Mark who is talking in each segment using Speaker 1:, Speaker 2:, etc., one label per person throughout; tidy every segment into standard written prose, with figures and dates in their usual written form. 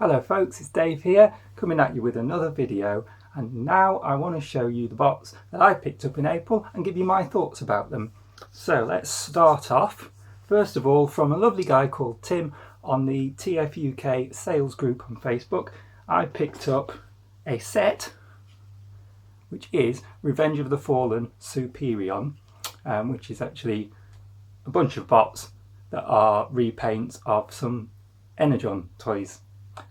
Speaker 1: Hello folks, it's Dave here, coming at you with another video, and now I want to show you the bots that I picked up in April and give you my thoughts about them. So let's start off, first of all, from a lovely guy called Tim on the TFUK sales group on Facebook. I picked up a set which is Revenge of the Fallen Superion, which is actually a bunch of bots that are repaints of some Energon toys.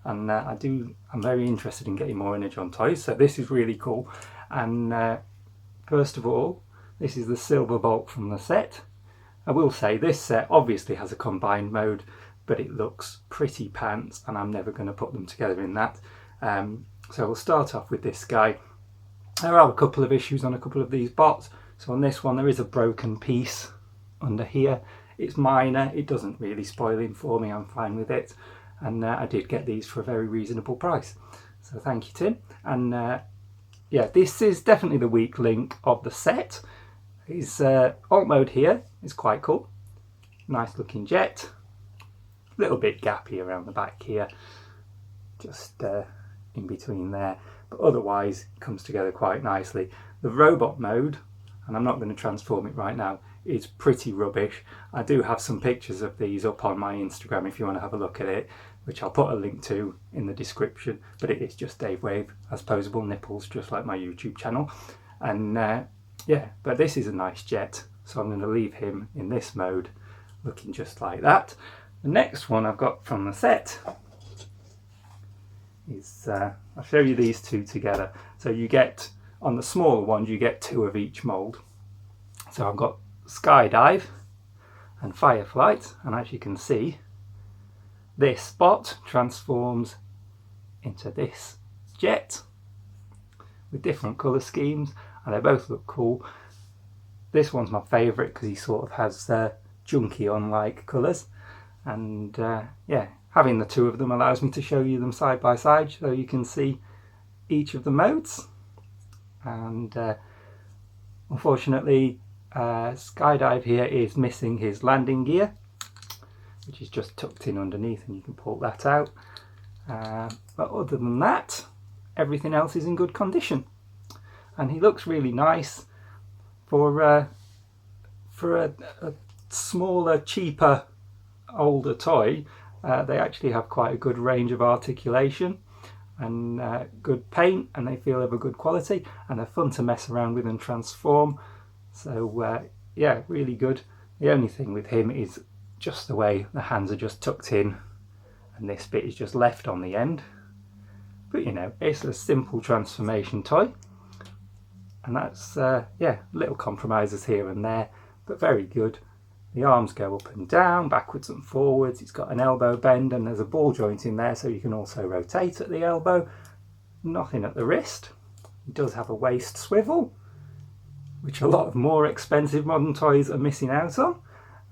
Speaker 1: And I'm very interested in getting more Energon toys, so this is really cool. And first of all, this is the silver bolt from the set. I will say this set obviously has a combined mode, but it looks pretty pants, and I'm never going to put them together in that. So we'll start off with this guy. There are a couple of issues on a couple of these bots. So on this one there is a broken piece under here. It's minor, it doesn't really spoil him for me, I'm fine with it. And I did get these for a very reasonable price. So thank you, Tim. And yeah, this is definitely the weak link of the set. His alt mode here is quite cool. Nice looking jet. A little bit gappy around the back here. Just in between there. But otherwise, it comes together quite nicely. The robot mode, and I'm not going to transform it right now, is pretty rubbish. I do have some pictures of these up on my Instagram if you want to have a look at it, which I'll put a link to in the description. But it is just Dave Wave as posable nipples, just like my YouTube channel. And yeah, but this is a nice jet, so I'm going to leave him in this mode looking just like that. The next one I've got from the set is I'll show you these two together. So you get, on the smaller ones, you get two of each mold. So I've got Skydive and Fireflight, and as you can see, this bot transforms into this jet with different colour schemes, and they both look cool. This one's my favourite because he sort of has Junkion-like colours, and yeah, having the two of them allows me to show you them side by side so you can see each of the modes. And unfortunately, Skydive here is missing his landing gear, which is just tucked in underneath, and you can pull that out. But other than that, everything else is in good condition, and he looks really nice for a smaller, cheaper, older toy. They actually have quite a good range of articulation and good paint, and they feel of a good quality, and they're fun to mess around with and transform. So yeah, really good. The only thing with him is just the way the hands are just tucked in and this bit is just left on the end. But you know, it's a simple transformation toy, and that's yeah, little compromises here and there, but very good. The arms go up and down, backwards and forwards. It's got an elbow bend, and there's a ball joint in there, so you can also rotate at the elbow. Nothing at the wrist. It does have a waist swivel, which a lot of more expensive modern toys are missing out on.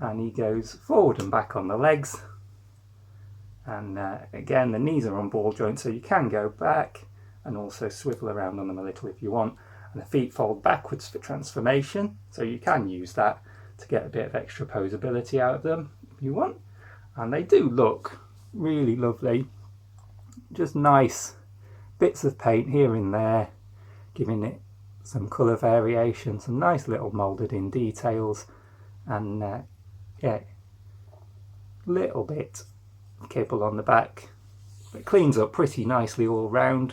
Speaker 1: And he goes forward and back on the legs. And again, the knees are on ball joints, so you can go back and also swivel around on them a little if you want. And the feet fold backwards for transformation, so you can use that to get a bit of extra posability out of them if you want. And they do look really lovely. Just nice bits of paint here and there, giving it some colour variation, some nice little moulded in details, and yeah, little bit of kibble on the back. It cleans up pretty nicely all round,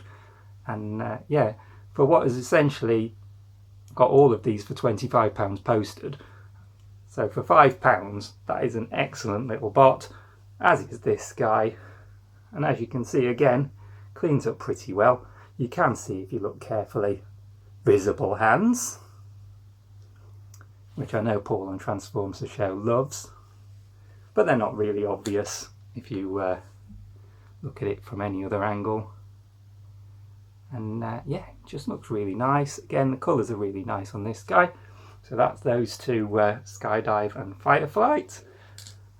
Speaker 1: and yeah, for what is essentially got all of these for £25 posted. So for £5, that is an excellent little bot, as is this guy. And as you can see, again, cleans up pretty well. You can see, if you look carefully, visible hands, which I know Paul on Transforms the Show loves, but they're not really obvious if you look at it from any other angle. And yeah, it just looks really nice. Again, the colours are really nice on this guy. So that's those two, Skydive and Fireflight.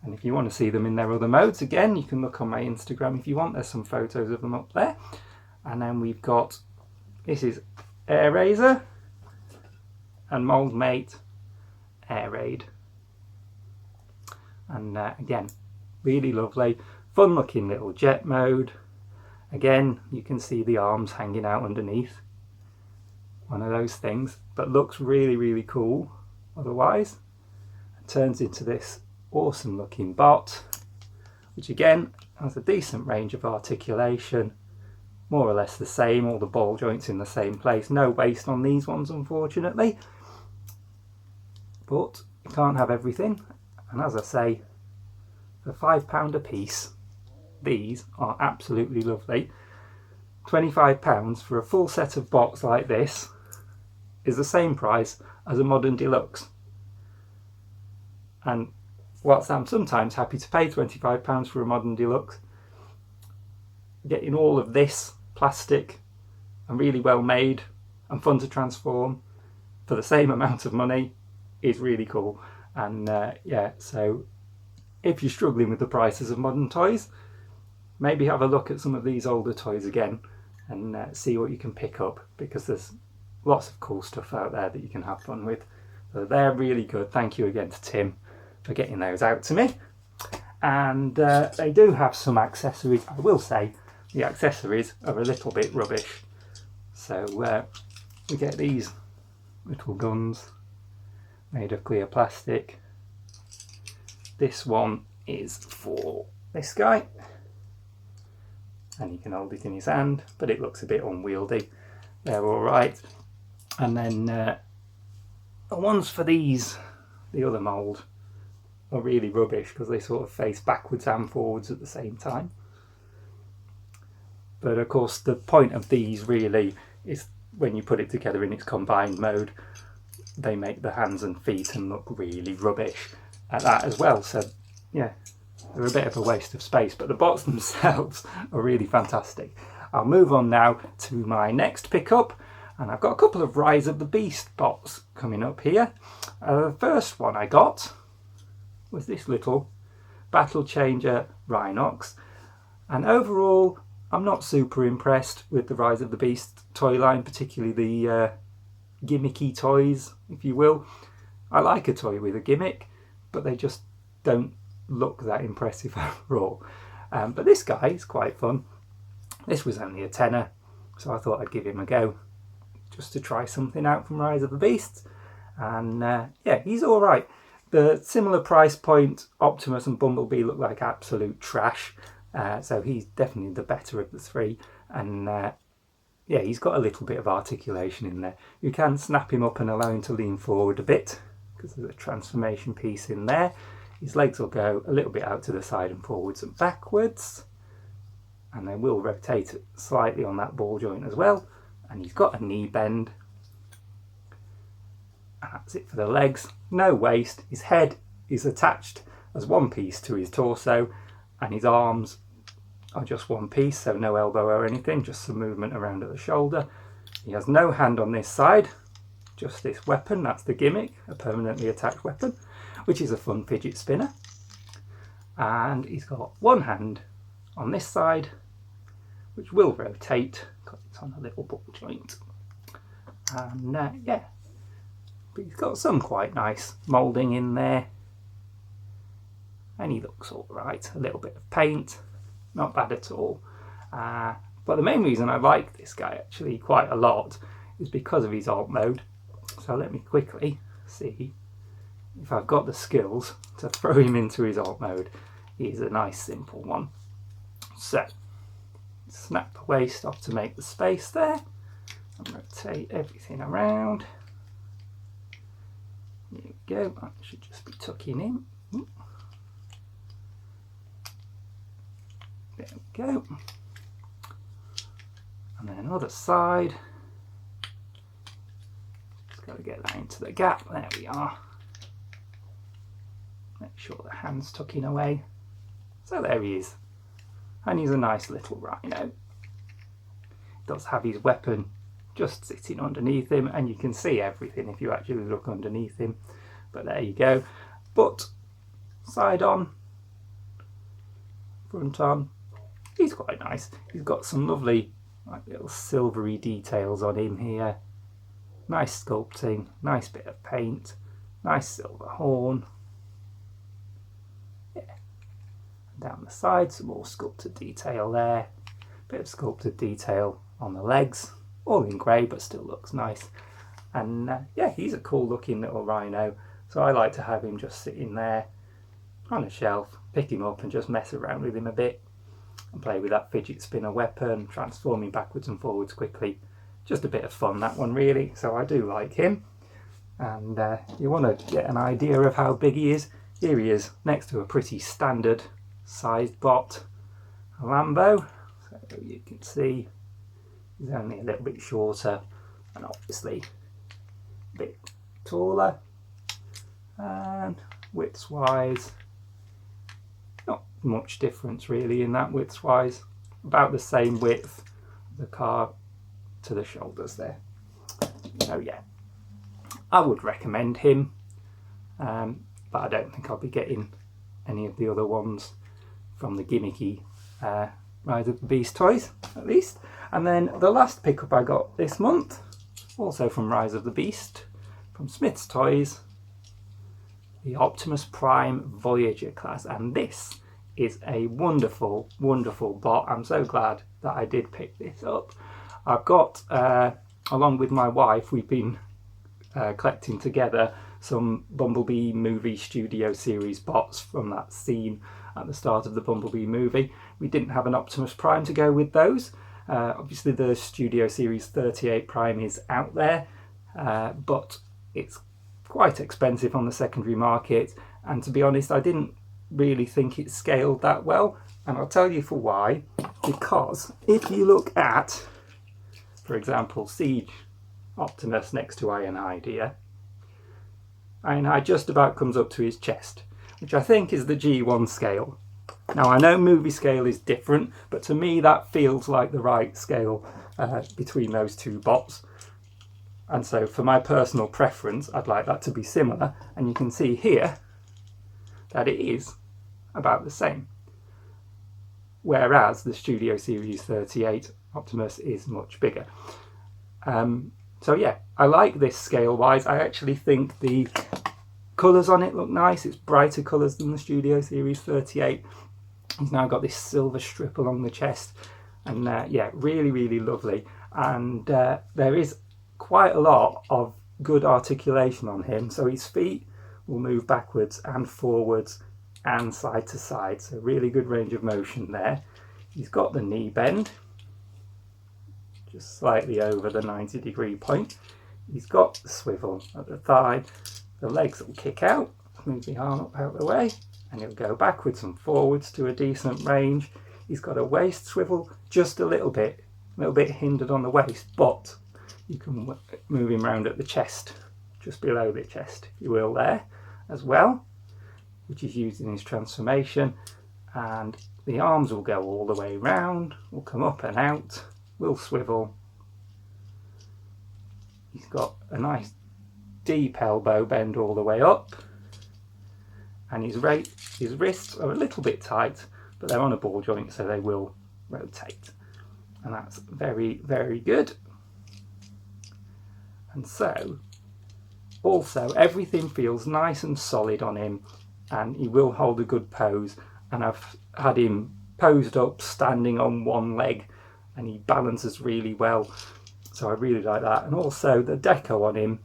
Speaker 1: And if you want to see them in their other modes, again, you can look on my Instagram if you want. There's some photos of them up there. And then we've got, this is Air Razor and Mold Mate Air Raid. And again, really lovely, fun looking little jet mode. Again, you can see the arms hanging out underneath. One of those things, but looks really cool otherwise. It turns into this awesome looking bot, which again has a decent range of articulation, more or less the same, all the ball joints in the same place. No waist on these ones, unfortunately, but you can't have everything. And as I say, for £5 a piece, these are absolutely lovely. £25 for a full set of bots like this is the same price as a modern deluxe. And whilst I'm sometimes happy to pay £25 for a modern deluxe, getting all of this plastic and really well made and fun to transform for the same amount of money is really cool. And yeah, so if you're struggling with the prices of modern toys, maybe have a look at some of these older toys again and see what you can pick up, because there's lots of cool stuff out there that you can have fun with. So they're really good. Thank you again to Tim for getting those out to me. And they do have some accessories. I will say the accessories are a little bit rubbish. So we get these little guns made of clear plastic. This one is for this guy, and you can hold it in his hand, but it looks a bit unwieldy. They're all right. And then the ones for these, the other mould, are really rubbish because they sort of face backwards and forwards at the same time. But of course the point of these really is when you put it together in its combined mode, they make the hands and feet and look really rubbish at that as well. So yeah, they're a bit of a waste of space, but the bots themselves are really fantastic. I'll move on now to my next pickup, and I've got a couple of Rise of the Beast bots coming up here. The first one I got was this little Battle Changer Rhinox, and overall I'm not super impressed with the Rise of the Beast toy line, particularly the gimmicky toys, if you will. I like a toy with a gimmick, but they just don't look that impressive overall. But this guy is quite fun. This was only a tenner, so I thought I'd give him a go just to try something out from Rise of the Beasts. And yeah, he's all right. The similar price point, Optimus and Bumblebee look like absolute trash, so he's definitely the better of the three. And yeah, he's got a little bit of articulation in there. You can snap him up and allow him to lean forward a bit, because there's a transformation piece in there. His legs will go a little bit out to the side and forwards and backwards, and they will rotate slightly on that ball joint as well. And he's got a knee bend. And that's it for the legs. No waist. His head is attached as one piece to his torso, and his arms are just one piece, so no elbow or anything, just some movement around at the shoulder. He has no hand on this side, just this weapon. That's the gimmick, a permanently attached weapon, which is a fun fidget spinner. And he's got one hand on this side, which will rotate because it's on a little ball joint. And yeah, but he's got some quite nice moulding in there, and he looks all right. A little bit of paint, not bad at all. But the main reason I like this guy actually quite a lot is because of his alt mode. So let me quickly see if I've got the skills to throw him into his alt mode. He's a nice simple one. So snap the waist off to make the space there, and rotate everything around. There we go, that should just be tucking in. There we go. And then other side. Just got to get that into the gap. There we are. Make sure the hand's tucking away. So there he is. And he's a nice little rhino. Does have his weapon just sitting underneath him, and you can see everything if you actually look underneath him. But there you go. But side on, front on, he's quite nice. He's got some lovely like little silvery details on him here. Nice sculpting, nice bit of paint, nice silver horn. Yeah. And down the side, some more sculpted detail there. Bit of sculpted detail on the legs, all in grey but still looks nice. And yeah, he's a cool looking little rhino, so I like to have him just sitting there on a shelf, pick him up and just mess around with him a bit and play with that fidget spinner weapon, transforming backwards and forwards quickly. Just a bit of fun, that one, really, so I do like him. And you want to get an idea of how big he is. Here he is next to a pretty standard sized bot, a Lambo. So you can see he's only a little bit shorter and obviously a bit taller, and width wise not much difference really in that width wise, about the same width of the car to the shoulders there. So yeah, I would recommend him, but I don't think I'll be getting any of the other ones from the gimmicky Rise of the Beast toys, at least. And then the last pickup I got this month, also from Rise of the Beast, from Smith's Toys, the Optimus Prime Voyager class. And this is a wonderful, wonderful bot. I'm so glad that I did pick this up. I've got, along with my wife, we've been collecting together some Bumblebee movie studio series bots from that scene at the start of the Bumblebee movie. We didn't have an Optimus Prime to go with those. Obviously the Studio Series 38 Prime is out there, but it's quite expensive on the secondary market, and to be honest I didn't really think it scaled that well, and I'll tell you for why. Because if you look at, for example, Siege Optimus next to Ironhide here, Ironhide just about comes up to his chest, which I think is the G1 scale. Now I know movie scale is different, but to me that feels like the right scale between those two bots. And so for my personal preference, I'd like that to be similar. And you can see here that it is about the same. Whereas the Studio Series 38 Optimus is much bigger. So yeah, I like this scale wise. I actually think the colours on it look nice. It's brighter colours than the Studio Series 38. He's now got this silver strip along the chest, and yeah, really, really lovely. And there is quite a lot of good articulation on him. So his feet will move backwards and forwards and side to side. So really good range of motion there. He's got the knee bend, just slightly over the 90-degree point. He's got the swivel at the thigh. The legs will kick out, move the arm up out of the way, and he'll go backwards and forwards to a decent range. He's got a waist swivel, just a little bit hindered on the waist, but you can move him around at the chest, just below the chest, if you will, there as well, which is used in his transformation. And the arms will go all the way round, will come up and out, will swivel. He's got a nice deep elbow bend all the way up, and his wrists are a little bit tight, but they're on a ball joint, so they will rotate, and that's very, very good. And so also everything feels nice and solid on him, and he will hold a good pose. And I've had him posed up standing on one leg, and he balances really well, so I really like that. And also the deco on him,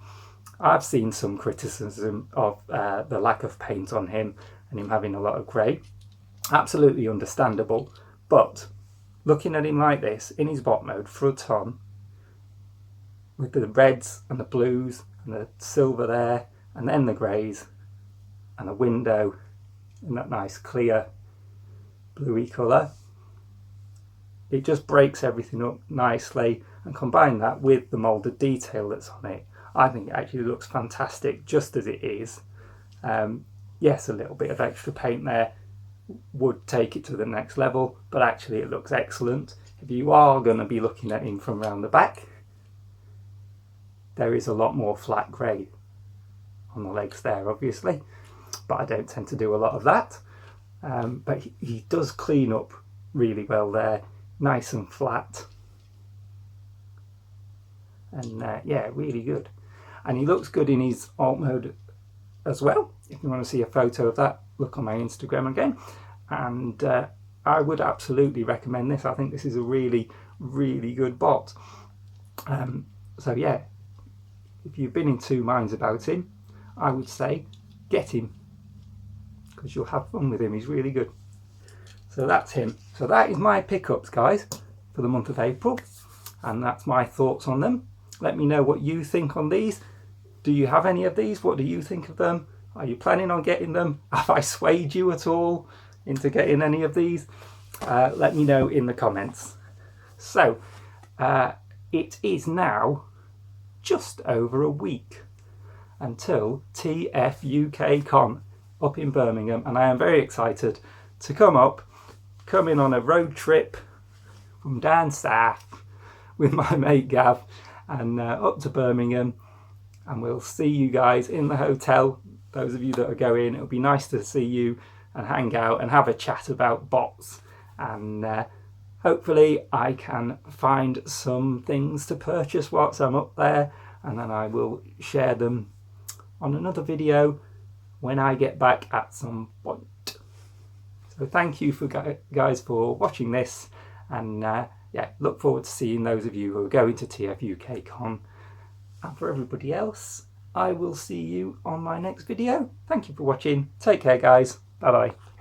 Speaker 1: I've seen some criticism of the lack of paint on him and him having a lot of grey. Absolutely understandable, but looking at him like this in his bot mode, front on, with the reds and the blues and the silver there, and then the greys and the window in that nice clear bluey colour, it just breaks everything up nicely. And combine that with the moulded detail that's on it, I think it actually looks fantastic just as it is. Yes, a little bit of extra paint there would take it to the next level, but actually it looks excellent. If you are going to be looking at him from around the back, there is a lot more flat grey on the legs there, obviously, but I don't tend to do a lot of that. But he does clean up really well there, nice and flat, and yeah, really good. And he looks good in his alt mode as well. If you want to see a photo of that, look on my Instagram again. And I would absolutely recommend this. I think this is a really, really good bot. So yeah, if you've been in two minds about him, I would say get him, because you'll have fun with him. He's really good. So that's him. So that is my pickups, guys, for the month of April, and that's my thoughts on them. Let me know what you think on these. Do you have any of these? What do you think of them? Are you planning on getting them? Have I swayed you at all into getting any of these? Let me know in the comments. So it is now just over a week until TF UK Con up in Birmingham, and I am very excited to come in on a road trip from down south with my mate Gav and up to Birmingham, and we'll see you guys in the hotel. Those of you that are going, it'll be nice to see you and hang out and have a chat about bots, and hopefully I can find some things to purchase whilst I'm up there, and then I will share them on another video when I get back at some point. So thank you for guys for watching this, and yeah, look forward to seeing those of you who are going to TF UK Con. And for everybody else, I will see you on my next video. Thank you for watching. Take care, guys. Bye bye.